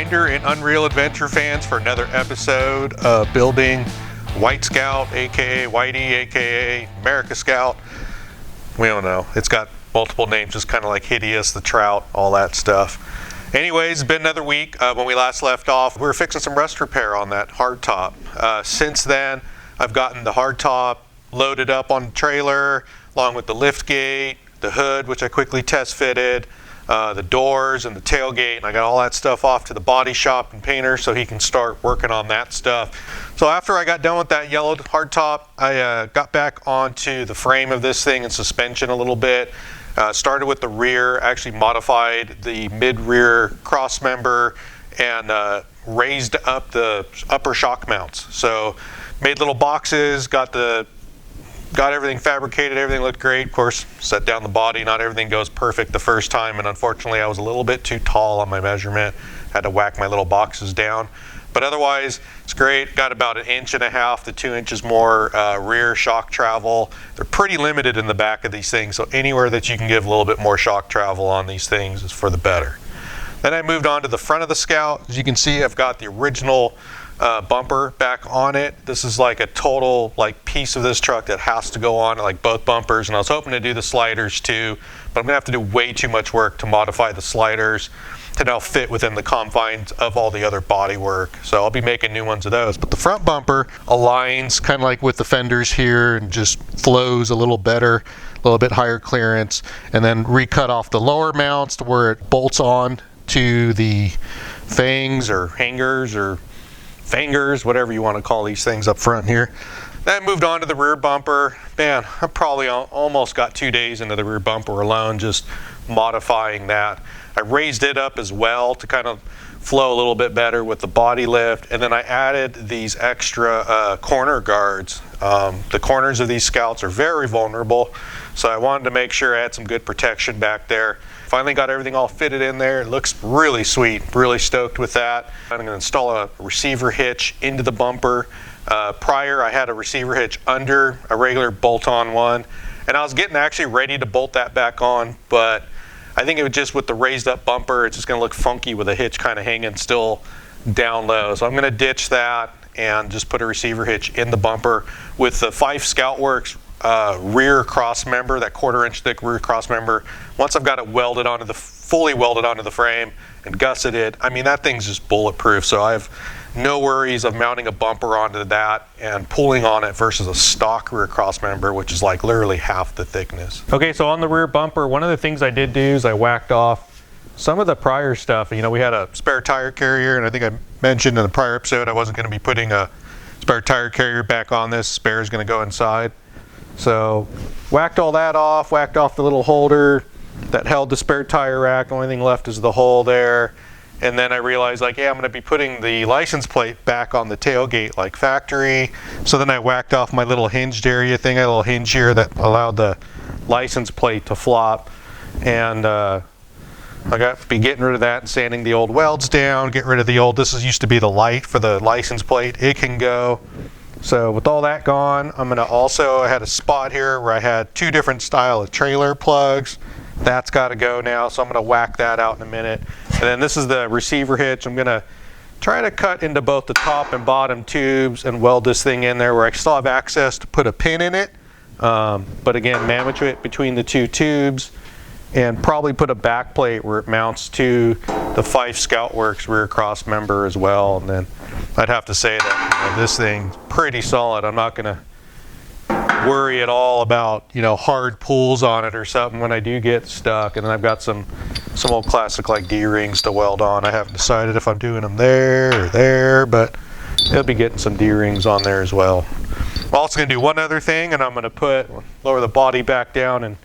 reminder in Unreal Adventure fans for another episode of building White Scout, aka Whitey, aka America Scout. We don't know. It's got multiple names, just kind of like Hideous, the Trout, all that stuff. Anyways, it's been another week. When we last left off, we were fixing some rust repair on that hardtop. Since then, I've gotten the hardtop loaded up on the trailer, along with the lift gate, the hood, which I quickly test fitted, the doors and the tailgate, and I got all that stuff off to the body shop and painter so he can start working on that stuff. So after I got done with that yellowed hardtop, I got back onto the frame of this thing and suspension a little bit. Started with the rear, actually modified the mid-rear cross member and raised up the upper shock mounts. So made little boxes, got everything fabricated, everything looked great. Of course, set down the body, not everything goes perfect the first time, and unfortunately I was a little bit too tall on my measurement. Had to whack my little boxes down. But otherwise, it's great. Got about 1.5 inches to 2 inches more rear shock travel. They're pretty limited in the back of these things, so anywhere that you can give a little bit more shock travel on these things is for the better. Then I moved on to the front of the Scout. As you can see, I've got the original bumper back on it. This is like a total piece of this truck that has to go on, like both bumpers, and I was hoping to do the sliders too, but I'm gonna have to do way too much work to modify the sliders to now fit within the confines of all the other body work. So I'll be making new ones of those. But the front bumper aligns kind of like with the fenders here and just flows a little better, a little bit higher clearance, and then recut off the lower mounts to where it bolts on to the fangs or hangers or fingers, whatever you want to call these things up front here. Then I moved on to the rear bumper. Man, I probably almost got 2 days into the rear bumper alone, just modifying that. I raised it up as well to kind of flow a little bit better with the body lift, and then I added these extra corner guards. The corners of these Scouts are very vulnerable, so I wanted to make sure I had some good protection back there. Finally got everything all fitted in there. It looks really sweet, really stoked with that. I'm gonna install a receiver hitch into the bumper. Prior, I had a receiver hitch under a regular bolt-on one, and I was getting actually ready to bolt that back on, but I think it was just with the raised up bumper, it's just gonna look funky with a hitch kind of hanging still down low. So I'm gonna ditch that and just put a receiver hitch in the bumper with the Fife Scoutworks rear cross member, that 1/4 inch thick rear cross member. Once I've got it welded onto fully welded onto the frame and gusseted, I mean, that thing's just bulletproof. So I have no worries of mounting a bumper onto that and pulling on it versus a stock rear cross member, which is like literally half the thickness. Okay, so on the rear bumper, one of the things I did do is I whacked off some of the prior stuff. You know, we had a spare tire carrier, and I think I mentioned in the prior episode I wasn't going to be putting a spare tire carrier back on this. Spare is going to go inside. So whacked all that off, whacked off the little holder that held the spare tire rack. The only thing left is the hole there. And then I realized, like, yeah, I'm going to be putting the license plate back on the tailgate like factory. So then I whacked off my little hinged area thing, a little hinge here that allowed the license plate to flop. And I got to be getting rid of that and sanding the old welds down, get rid of the old, this used to be the light for the license plate. It can go. So with all that gone, I'm gonna also, I had a spot here where I had 2 different style of trailer plugs. That's gotta go now, so I'm gonna whack that out in a minute. And then this is the receiver hitch. I'm gonna try to cut into both the top and bottom tubes and weld this thing in there where I still have access to put a pin in it. But again, manage it between the 2 tubes and probably put a back plate where it mounts to the Fife Scoutworks rear cross member as well. And then I'd have to say that this thing's pretty solid. I'm not gonna worry at all about, you know, hard pulls on it or something when I do get stuck. And then I've got some old classic like D-rings to weld on. I haven't decided if I'm doing them there or there, but it'll be getting some D-rings on there as well. I'm also gonna do one other thing, and I'm gonna lower the body back down and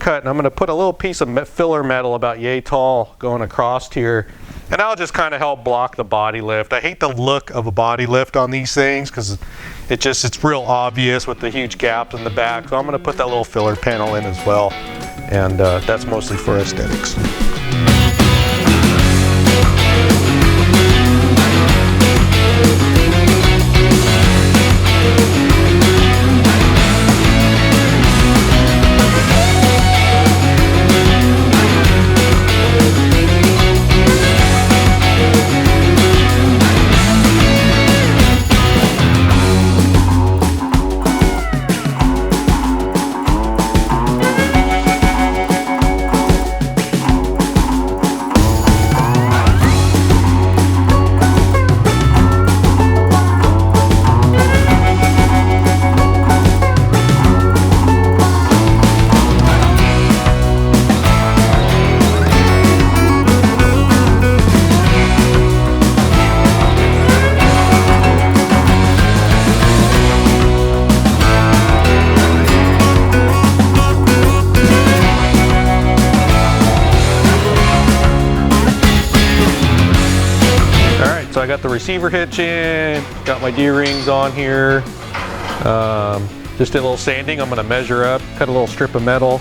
cut, and I'm going to put a little piece of filler metal about yay tall going across here, and I'll just kind of help block the body lift. I hate the look of a body lift on these things because it's real obvious with the huge gaps in the back, so I'm going to put that little filler panel in as well, and that's mostly for aesthetics. got the receiver hitch in, got my D-rings on here. Just did a little sanding. I'm gonna measure up, cut a little strip of metal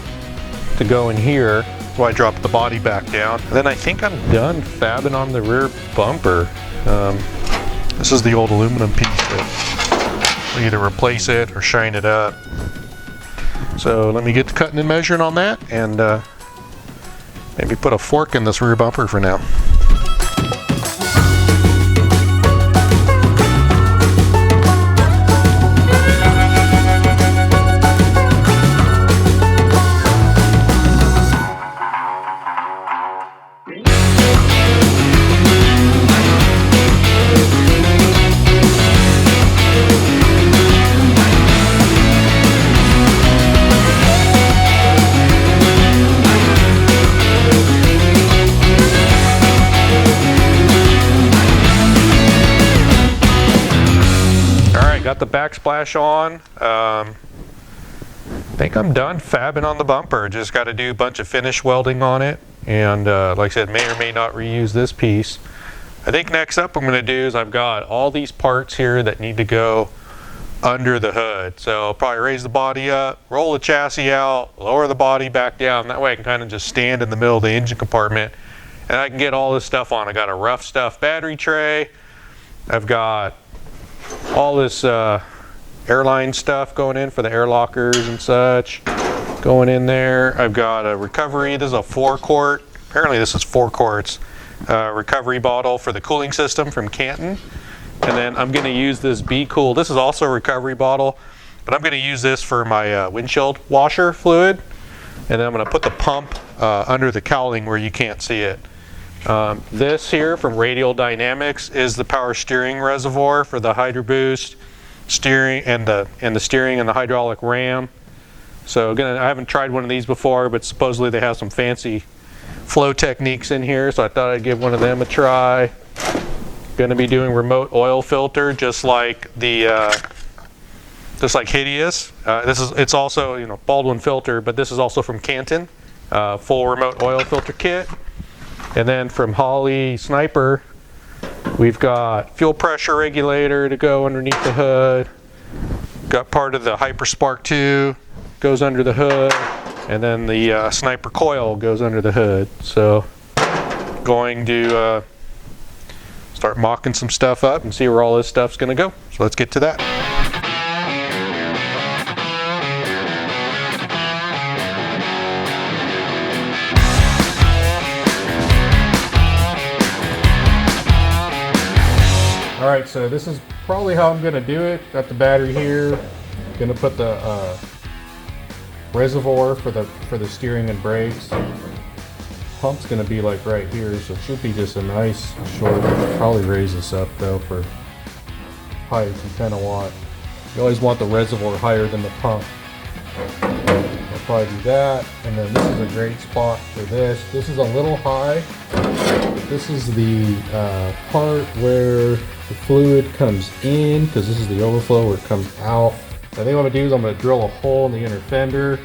to go in here. That's why I dropped the body back down. And then I think I'm done fabbing on the rear bumper. This is the old aluminum piece that we either replace it or shine it up. So let me get to cutting and measuring on that, and maybe put a fork in this rear bumper for now. Got the backsplash on. I think I'm done fabbing on the bumper. Just got to do a bunch of finish welding on it, and like I said, may or may not reuse this piece. I think next up I'm going to do is I've got all these parts here that need to go under the hood. So I'll probably raise the body up, roll the chassis out, lower the body back down. That way I can kind of just stand in the middle of the engine compartment and I can get all this stuff on. I got a rough stuff battery tray. I've got all this airline stuff going in for the air lockers and such going in there. I've got a recovery. This is a 4-quart. Apparently this is 4 quarts. Recovery bottle for the cooling system from Canton. And then I'm going to use this Be Cool. This is also a recovery bottle, but I'm going to use this for my windshield washer fluid. And then I'm going to put the pump under the cowling where you can't see it. This here from Radial Dynamics is the power steering reservoir for the Hydro Boost steering and the steering and the hydraulic ram. So again, I haven't tried one of these before, but supposedly they have some fancy flow techniques in here, so I thought I'd give one of them a try. Going to be doing remote oil filter, just like the just like Hideous. It's also Baldwin filter, but this is also from Canton, full remote oil filter kit. And then from Holley Sniper, we've got fuel pressure regulator to go underneath the hood. Got part of the Hyperspark 2 goes under the hood, and then the Sniper coil goes under the hood. So going to start mocking some stuff up and see where all this stuff's going to go. So let's get to that. Alright, so this is probably how I'm going to do it. Got the battery here. Going to put the reservoir for the steering and brakes. Pump's going to be like right here, so it should be just a nice short. Probably raise this up though for height. You kind of want, you always want the reservoir higher than the pump. I'll probably do that, and then this is a great spot for this. This is a little high. This is the part where the fluid comes in, because this is the overflow where it comes out. I think what I'm going to do is I'm going to drill a hole in the inner fender,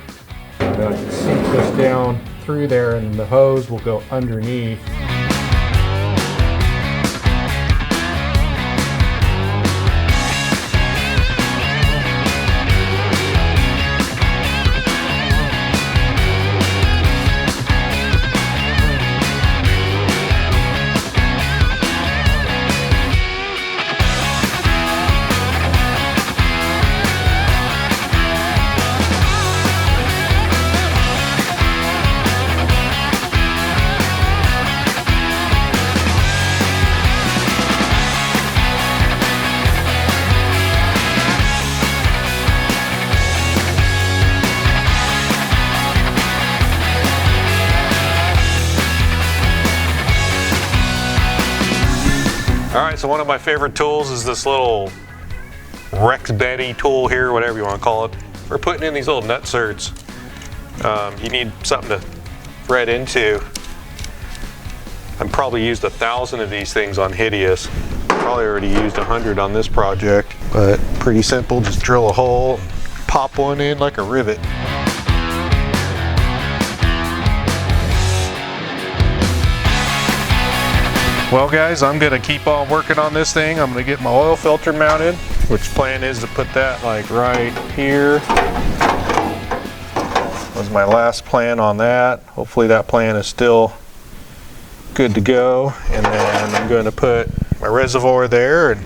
and then I can sink this down through there, and the hose will go underneath. Alright, so one of my favorite tools is this little Rex Betty tool here, whatever you want to call it, for putting in these little nutserts. You need something to thread into. I've probably used 1,000 of these things on Hideous. Probably already used 100 on this project, but pretty simple. Just drill a hole, pop one in like a rivet. Well guys, I'm gonna keep on working on this thing. I'm gonna get my oil filter mounted, which plan is to put that like right here. Was my last plan on that. Hopefully that plan is still good to go. And then I'm going to put my reservoir there and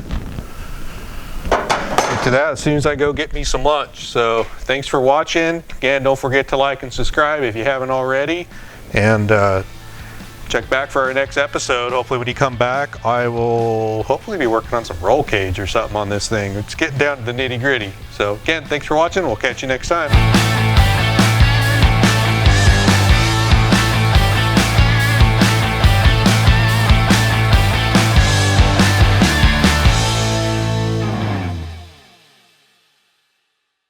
get to that as soon as I go get me some lunch. So thanks for watching. Again, don't forget to like and subscribe if you haven't already. And check back for our next episode. Hopefully when you come back, I will hopefully be working on some roll cage or something on this thing. It's getting down to the nitty gritty. So again, thanks for watching. We'll catch you next time.